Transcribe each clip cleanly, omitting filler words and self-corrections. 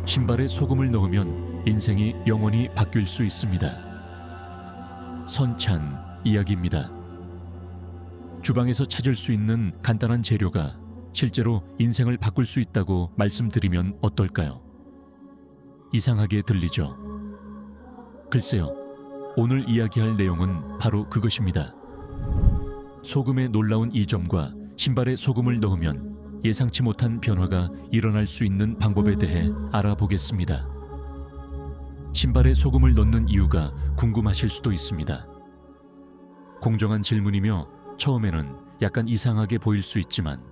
신발에 소금을 넣으면 인생이 영원히 바뀔 수 있습니다. 선찬 이야기입니다. 주방에서 찾을 수 있는 간단한 재료가 실제로 인생을 바꿀 수 있다고 말씀드리면 어떨까요? 이상하게 들리죠? 글쎄요, 오늘 이야기할 내용은 바로 그것입니다. 소금의 놀라운 이점과 신발에 소금을 넣으면 예상치 못한 변화가 일어날 수 있는 방법에 대해 알아보겠습니다. 신발에 소금을 넣는 이유가 궁금하실 수도 있습니다. 공정한 질문이며 처음에는 약간 이상하게 보일 수 있지만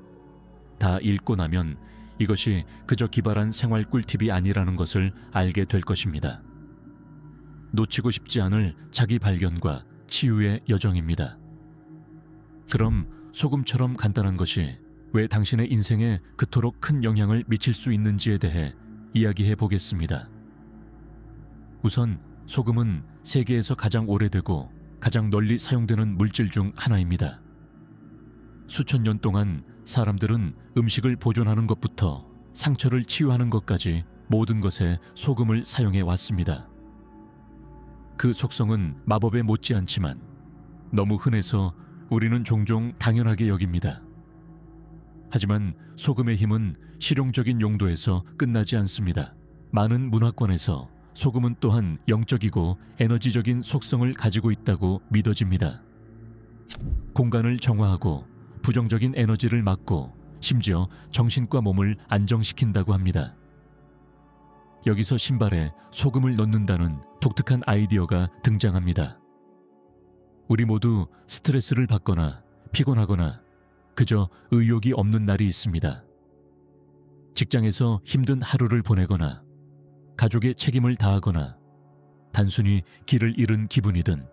다 읽고 나면 이것이 그저 기발한 생활 꿀팁이 아니라는 것을 알게 될 것입니다. 놓치고 싶지 않을 자기 발견과 치유의 여정입니다. 그럼 소금처럼 간단한 것이 왜 당신의 인생에 그토록 큰 영향을 미칠 수 있는지에 대해 이야기해 보겠습니다. 우선 소금은 세계에서 가장 오래되고 가장 널리 사용되는 물질 중 하나입니다. 수천 년 동안 사람들은 음식을 보존하는 것부터 상처를 치유하는 것까지 모든 것에 소금을 사용해 왔습니다. 그 속성은 마법에 못지않지만 너무 흔해서 우리는 종종 당연하게 여깁니다. 하지만 소금의 힘은 실용적인 용도에서 끝나지 않습니다. 많은 문화권에서 소금은 또한 영적이고 에너지적인 속성을 가지고 있다고 믿어집니다. 공간을 정화하고 부정적인 에너지를 막고 심지어 정신과 몸을 안정시킨다고 합니다. 여기서 신발에 소금을 넣는다는 독특한 아이디어가 등장합니다. 우리 모두 스트레스를 받거나 피곤하거나 그저 의욕이 없는 날이 있습니다. 직장에서 힘든 하루를 보내거나 가족의 책임을 다하거나 단순히 길을 잃은 기분이든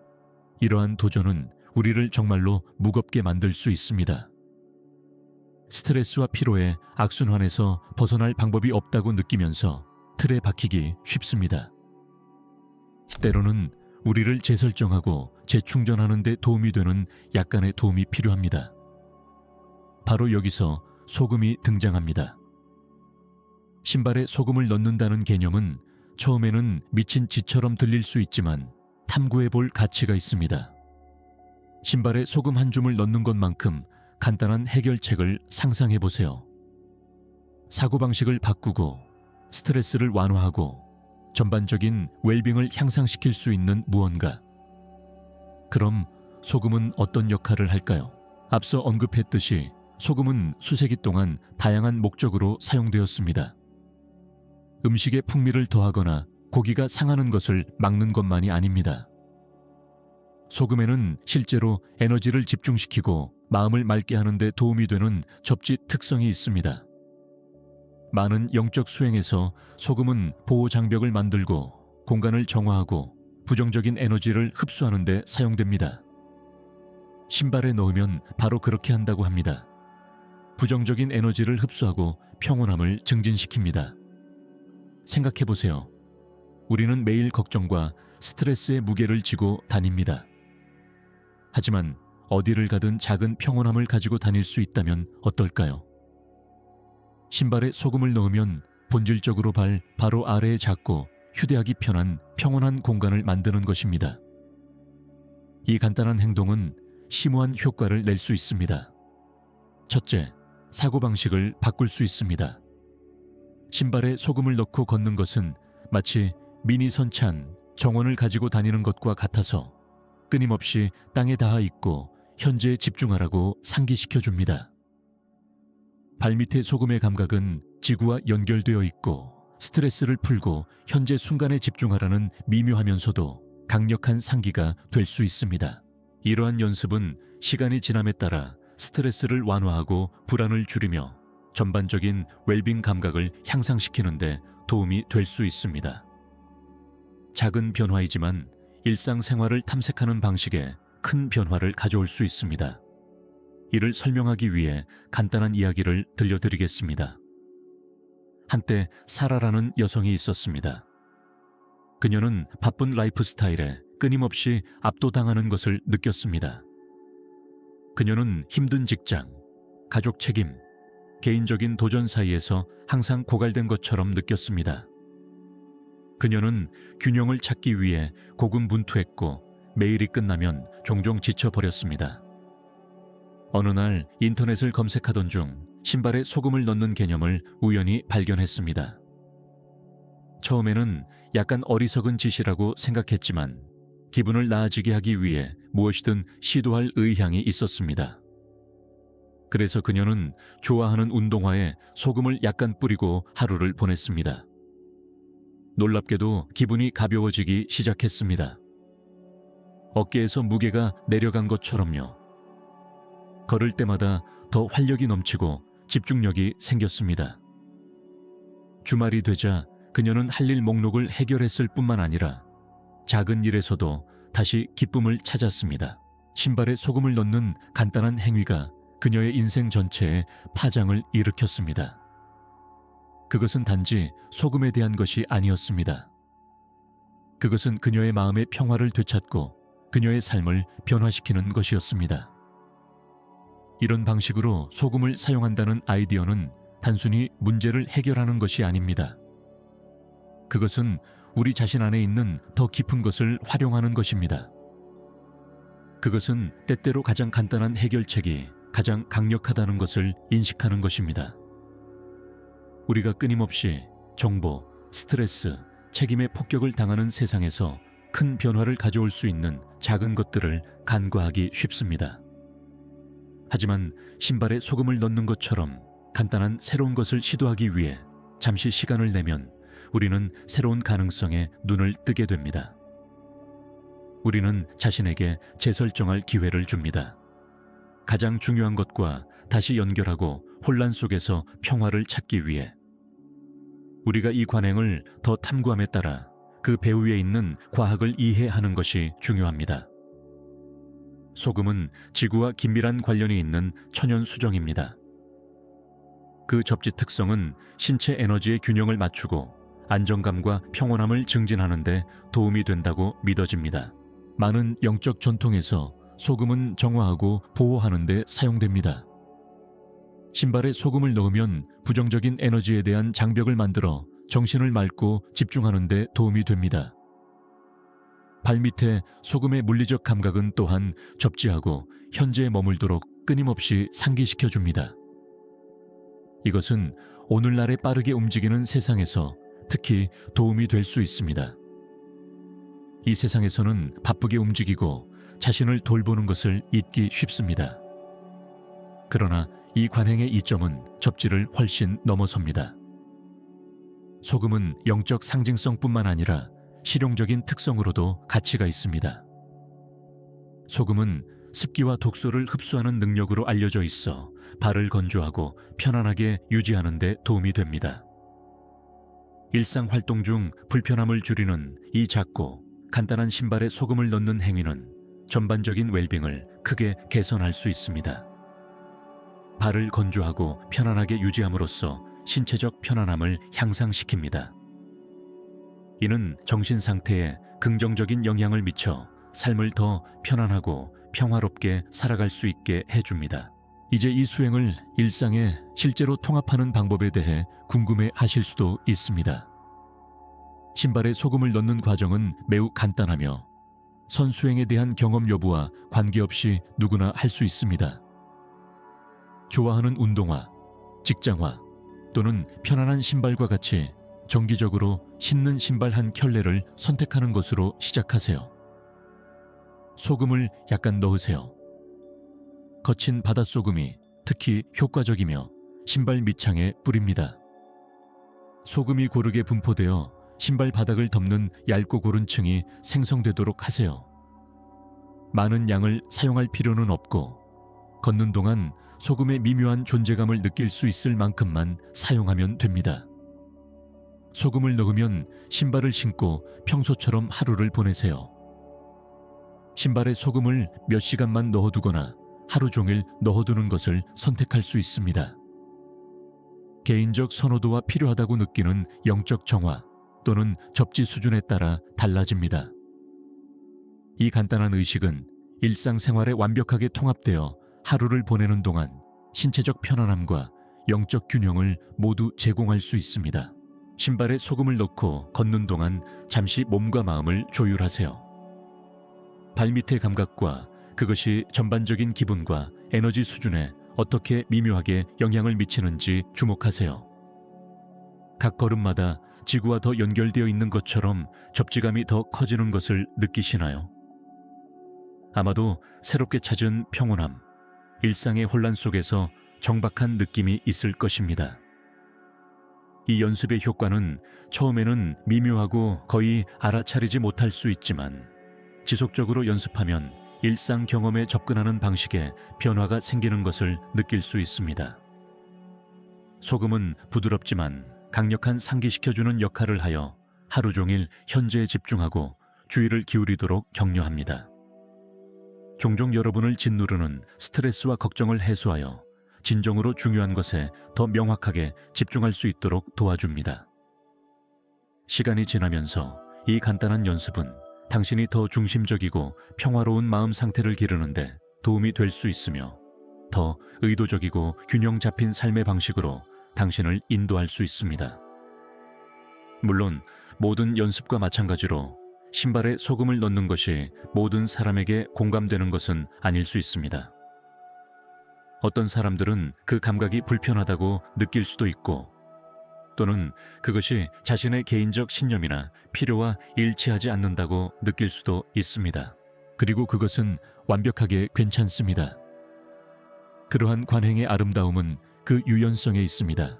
이러한 도전은 우리를 정말로 무겁게 만들 수 있습니다. 스트레스와 피로에 악순환에서 벗어날 방법이 없다고 느끼면서 틀에 박히기 쉽습니다. 때로는 우리를 재설정하고 재충전하는 데 도움이 되는 약간의 도움이 필요합니다. 바로 여기서 소금이 등장합니다. 신발에 소금을 넣는다는 개념은 처음에는 미친 짓처럼 들릴 수 있지만 탐구해 볼 가치가 있습니다. 신발에 소금 한 줌을 넣는 것만큼 간단한 해결책을 상상해 보세요. 사고방식을 바꾸고 스트레스를 완화하고 전반적인 웰빙을 향상시킬 수 있는 무언가. 그럼 소금은 어떤 역할을 할까요? 앞서 언급했듯이 소금은 수세기 동안 다양한 목적으로 사용되었습니다. 음식의 풍미를 더하거나 고기가 상하는 것을 막는 것만이 아닙니다. 소금에는 실제로 에너지를 집중시키고 마음을 맑게 하는 데 도움이 되는 접지 특성이 있습니다. 많은 영적 수행에서 소금은 보호 장벽을 만들고 공간을 정화하고 부정적인 에너지를 흡수하는 데 사용됩니다. 신발에 넣으면 바로 그렇게 한다고 합니다. 부정적인 에너지를 흡수하고 평온함을 증진시킵니다. 생각해보세요. 우리는 매일 걱정과 스트레스의 무게를 지고 다닙니다. 하지만 어디를 가든 작은 평온함을 가지고 다닐 수 있다면 어떨까요? 신발에 소금을 넣으면 본질적으로 바로 아래에 작고 휴대하기 편한 평온한 공간을 만드는 것입니다. 이 간단한 행동은 심오한 효과를 낼 수 있습니다. 첫째, 사고방식을 바꿀 수 있습니다. 신발에 소금을 넣고 걷는 것은 마치 미니 선찬, 정원을 가지고 다니는 것과 같아서 끊임없이 땅에 닿아 있고 현재에 집중하라고 상기시켜줍니다. 발밑의 소금의 감각은 지구와 연결되어 있고 스트레스를 풀고 현재 순간에 집중하라는 미묘하면서도 강력한 상기가 될 수 있습니다. 이러한 연습은 시간이 지남에 따라 스트레스를 완화하고 불안을 줄이며 전반적인 웰빙 감각을 향상시키는 데 도움이 될 수 있습니다. 작은 변화이지만 일상생활을 탐색하는 방식에 큰 변화를 가져올 수 있습니다. 이를 설명하기 위해 간단한 이야기를 들려드리겠습니다. 한때 사라라는 여성이 있었습니다. 그녀는 바쁜 라이프 스타일에 끊임없이 압도당하는 것을 느꼈습니다. 그녀는 힘든 직장, 가족 책임, 개인적인 도전 사이에서 항상 고갈된 것처럼 느꼈습니다. 그녀는 균형을 찾기 위해 고군분투했고 매일이 끝나면 종종 지쳐버렸습니다. 어느 날 인터넷을 검색하던 중 신발에 소금을 넣는 개념을 우연히 발견했습니다. 처음에는 약간 어리석은 짓이라고 생각했지만 기분을 나아지게 하기 위해 무엇이든 시도할 의향이 있었습니다. 그래서 그녀는 좋아하는 운동화에 소금을 약간 뿌리고 하루를 보냈습니다. 놀랍게도 기분이 가벼워지기 시작했습니다. 어깨에서 무게가 내려간 것처럼요. 걸을 때마다 더 활력이 넘치고 집중력이 생겼습니다. 주말이 되자 그녀는 할 일 목록을 해결했을 뿐만 아니라 작은 일에서도 다시 기쁨을 찾았습니다. 신발에 소금을 넣는 간단한 행위가 그녀의 인생 전체에 파장을 일으켰습니다. 그것은 단지 소금에 대한 것이 아니었습니다. 그것은 그녀의 마음의 평화를 되찾고 그녀의 삶을 변화시키는 것이었습니다. 이런 방식으로 소금을 사용한다는 아이디어는 단순히 문제를 해결하는 것이 아닙니다. 그것은 우리 자신 안에 있는 더 깊은 것을 활용하는 것입니다. 그것은 때때로 가장 간단한 해결책이 가장 강력하다는 것을 인식하는 것입니다. 우리가 끊임없이 정보, 스트레스, 책임의 폭격을 당하는 세상에서 큰 변화를 가져올 수 있는 작은 것들을 간과하기 쉽습니다. 하지만 신발에 소금을 넣는 것처럼 간단한 새로운 것을 시도하기 위해 잠시 시간을 내면 우리는 새로운 가능성에 눈을 뜨게 됩니다. 우리는 자신에게 재설정할 기회를 줍니다. 가장 중요한 것과 다시 연결하고 혼란 속에서 평화를 찾기 위해. 우리가 이 관행을 더 탐구함에 따라 그 배후에 있는 과학을 이해하는 것이 중요합니다. 소금은 지구와 긴밀한 관련이 있는 천연 수정입니다. 그 접지 특성은 신체 에너지의 균형을 맞추고 안정감과 평온함을 증진하는 데 도움이 된다고 믿어집니다. 많은 영적 전통에서 소금은 정화하고 보호하는 데 사용됩니다. 신발에 소금을 넣으면 부정적인 에너지에 대한 장벽을 만들어 정신을 맑고 집중하는 데 도움이 됩니다. 발밑에 소금의 물리적 감각은 또한 접지하고 현재에 머물도록 끊임없이 상기시켜줍니다. 이것은 오늘날의 빠르게 움직이는 세상에서 특히 도움이 될 수 있습니다. 이 세상에서는 바쁘게 움직이고 자신을 돌보는 것을 잊기 쉽습니다. 그러나 이 관행의 이점은 접지를 훨씬 넘어섭니다. 소금은 영적 상징성뿐만 아니라 실용적인 특성으로도 가치가 있습니다. 소금은 습기와 독소를 흡수하는 능력으로 알려져 있어 발을 건조하고 편안하게 유지하는 데 도움이 됩니다. 일상 활동 중 불편함을 줄이는 이 작고 간단한 신발에 소금을 넣는 행위는 전반적인 웰빙을 크게 개선할 수 있습니다. 발을 건조하고 편안하게 유지함으로써 신체적 편안함을 향상시킵니다. 이는 정신 상태에 긍정적인 영향을 미쳐 삶을 더 편안하고 평화롭게 살아갈 수 있게 해줍니다. 이제 이 수행을 일상에 실제로 통합하는 방법에 대해 궁금해 하실 수도 있습니다. 신발에 소금을 넣는 과정은 매우 간단하며 선수행에 대한 경험 여부와 관계없이 누구나 할 수 있습니다. 좋아하는 운동화, 직장화 또는 편안한 신발과 같이 정기적으로 신는 신발 한 켤레를 선택하는 것으로 시작하세요. 소금을 약간 넣으세요. 거친 바닷소금이 특히 효과적이며 신발 밑창에 뿌립니다. 소금이 고르게 분포되어 신발 바닥을 덮는 얇고 고른 층이 생성되도록 하세요. 많은 양을 사용할 필요는 없고 걷는 동안 소금의 미묘한 존재감을 느낄 수 있을 만큼만 사용하면 됩니다. 소금을 넣으면 신발을 신고 평소처럼 하루를 보내세요. 신발에 소금을 몇 시간만 넣어두거나 하루 종일 넣어두는 것을 선택할 수 있습니다. 개인적 선호도와 필요하다고 느끼는 영적 정화 또는 접지 수준에 따라 달라집니다. 이 간단한 의식은 일상생활에 완벽하게 통합되어 하루를 보내는 동안 신체적 편안함과 영적 균형을 모두 제공할 수 있습니다. 신발에 소금을 넣고 걷는 동안 잠시 몸과 마음을 조율하세요. 발밑의 감각과 그것이 전반적인 기분과 에너지 수준에 어떻게 미묘하게 영향을 미치는지 주목하세요. 각 걸음마다 지구와 더 연결되어 있는 것처럼 접지감이 더 커지는 것을 느끼시나요? 아마도 새롭게 찾은 평온함, 일상의 혼란 속에서 정박한 느낌이 있을 것입니다. 이 연습의 효과는 처음에는 미묘하고 거의 알아차리지 못할 수 있지만 지속적으로 연습하면 일상 경험에 접근하는 방식에 변화가 생기는 것을 느낄 수 있습니다. 소금은 부드럽지만 강력한 상기시켜주는 역할을 하여 하루 종일 현재에 집중하고 주의를 기울이도록 격려합니다. 종종 여러분을 짓누르는 스트레스와 걱정을 해소하여 진정으로 중요한 것에 더 명확하게 집중할 수 있도록 도와줍니다. 시간이 지나면서 이 간단한 연습은 당신이 더 중심적이고 평화로운 마음 상태를 기르는데 도움이 될 수 있으며 더 의도적이고 균형 잡힌 삶의 방식으로 당신을 인도할 수 있습니다. 물론 모든 연습과 마찬가지로 신발에 소금을 넣는 것이 모든 사람에게 공감되는 것은 아닐 수 있습니다. 어떤 사람들은 그 감각이 불편하다고 느낄 수도 있고 또는 그것이 자신의 개인적 신념이나 필요와 일치하지 않는다고 느낄 수도 있습니다. 그리고 그것은 완벽하게 괜찮습니다. 그러한 관행의 아름다움은 그 유연성에 있습니다.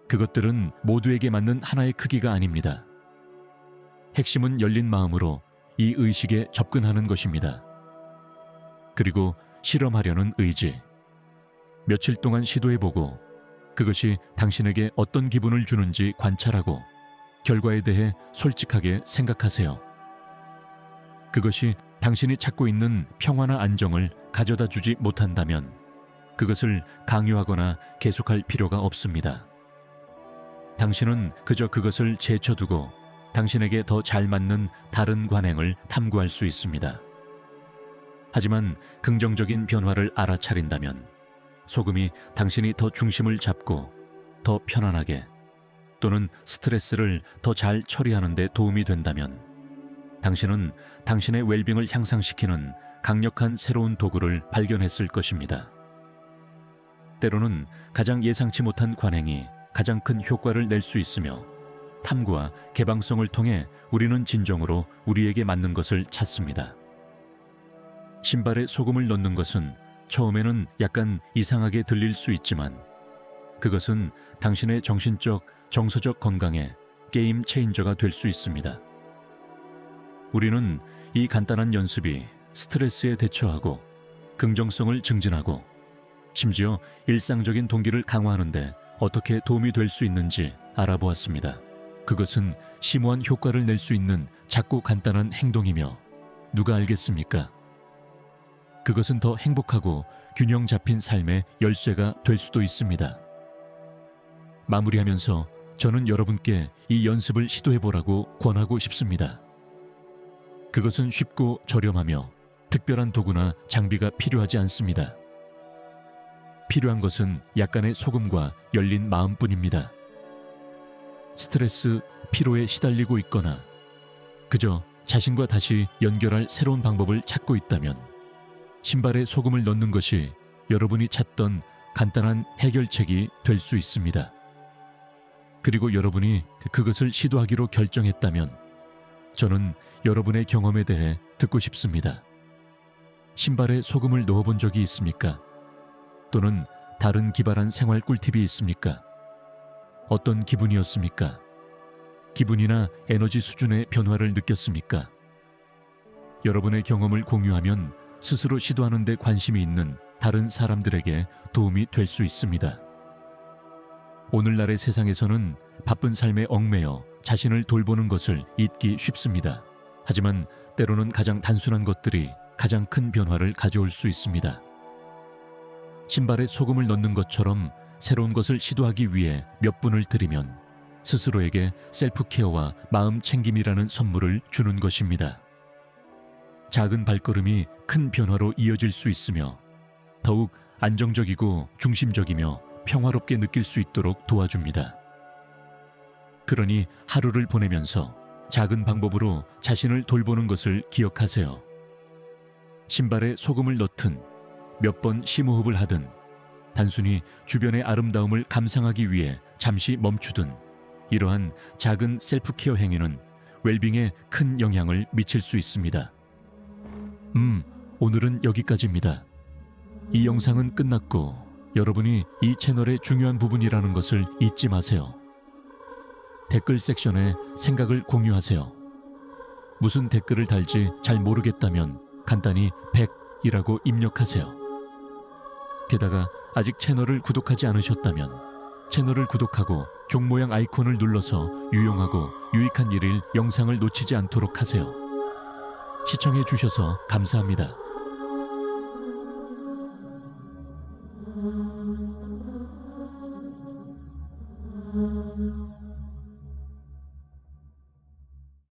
그것들은 모두에게 맞는 하나의 크기가 아닙니다. 핵심은 열린 마음으로 이 의식에 접근하는 것입니다. 그리고 실험하려는 의지. 며칠 동안 시도해보고 그것이 당신에게 어떤 기분을 주는지 관찰하고 결과에 대해 솔직하게 생각하세요. 그것이 당신이 찾고 있는 평화나 안정을 가져다 주지 못한다면 그것을 강요하거나 계속할 필요가 없습니다. 당신은 그저 그것을 제쳐두고 당신에게 더 잘 맞는 다른 관행을 탐구할 수 있습니다. 하지만 긍정적인 변화를 알아차린다면 소금이 당신이 더 중심을 잡고 더 편안하게 또는 스트레스를 더 잘 처리하는 데 도움이 된다면 당신은 당신의 웰빙을 향상시키는 강력한 새로운 도구를 발견했을 것입니다. 때로는 가장 예상치 못한 관행이 가장 큰 효과를 낼 수 있으며 탐구와 개방성을 통해 우리는 진정으로 우리에게 맞는 것을 찾습니다. 신발에 소금을 넣는 것은 처음에는 약간 이상하게 들릴 수 있지만 그것은 당신의 정신적, 정서적 건강에 게임 체인저가 될 수 있습니다. 우리는 이 간단한 연습이 스트레스에 대처하고 긍정성을 증진하고 심지어 일상적인 동기를 강화하는 데 어떻게 도움이 될 수 있는지 알아보았습니다. 그것은 심오한 효과를 낼 수 있는 작고 간단한 행동이며 누가 알겠습니까? 그것은 더 행복하고 균형 잡힌 삶의 열쇠가 될 수도 있습니다. 마무리하면서 저는 여러분께 이 연습을 시도해보라고 권하고 싶습니다. 그것은 쉽고 저렴하며 특별한 도구나 장비가 필요하지 않습니다. 필요한 것은 약간의 소금과 열린 마음뿐입니다. 스트레스, 피로에 시달리고 있거나 그저 자신과 다시 연결할 새로운 방법을 찾고 있다면 신발에 소금을 넣는 것이 여러분이 찾던 간단한 해결책이 될 수 있습니다. 그리고 여러분이 그것을 시도하기로 결정했다면 저는 여러분의 경험에 대해 듣고 싶습니다. 신발에 소금을 넣어본 적이 있습니까? 또는 다른 기발한 생활 꿀팁이 있습니까? 어떤 기분이었습니까? 기분이나 에너지 수준의 변화를 느꼈습니까? 여러분의 경험을 공유하면 스스로 시도하는 데 관심이 있는 다른 사람들에게 도움이 될 수 있습니다. 오늘날의 세상에서는 바쁜 삶에 얽매여 자신을 돌보는 것을 잊기 쉽습니다. 하지만 때로는 가장 단순한 것들이 가장 큰 변화를 가져올 수 있습니다. 신발에 소금을 넣는 것처럼 새로운 것을 시도하기 위해 몇 분을 들이면 스스로에게 셀프케어와 마음 챙김이라는 선물을 주는 것입니다. 작은 발걸음이 큰 변화로 이어질 수 있으며 더욱 안정적이고 중심적이며 평화롭게 느낄 수 있도록 도와줍니다. 그러니 하루를 보내면서 작은 방법으로 자신을 돌보는 것을 기억하세요. 신발에 소금을 넣든 몇 번 심호흡을 하든 단순히 주변의 아름다움을 감상하기 위해 잠시 멈추든 이러한 작은 셀프케어 행위는 웰빙에 큰 영향을 미칠 수 있습니다. 오늘은 여기까지입니다. 이 영상은 끝났고 여러분이 이 채널의 중요한 부분이라는 것을 잊지 마세요. 댓글 섹션에 생각을 공유하세요. 무슨 댓글을 달지 잘 모르겠다면 간단히 100이라고 입력하세요. 게다가 아직 채널을 구독하지 않으셨다면 채널을 구독하고 종 모양 아이콘을 눌러서 유용하고 유익한 일일 영상을 놓치지 않도록 하세요. 시청해 주셔서 감사합니다.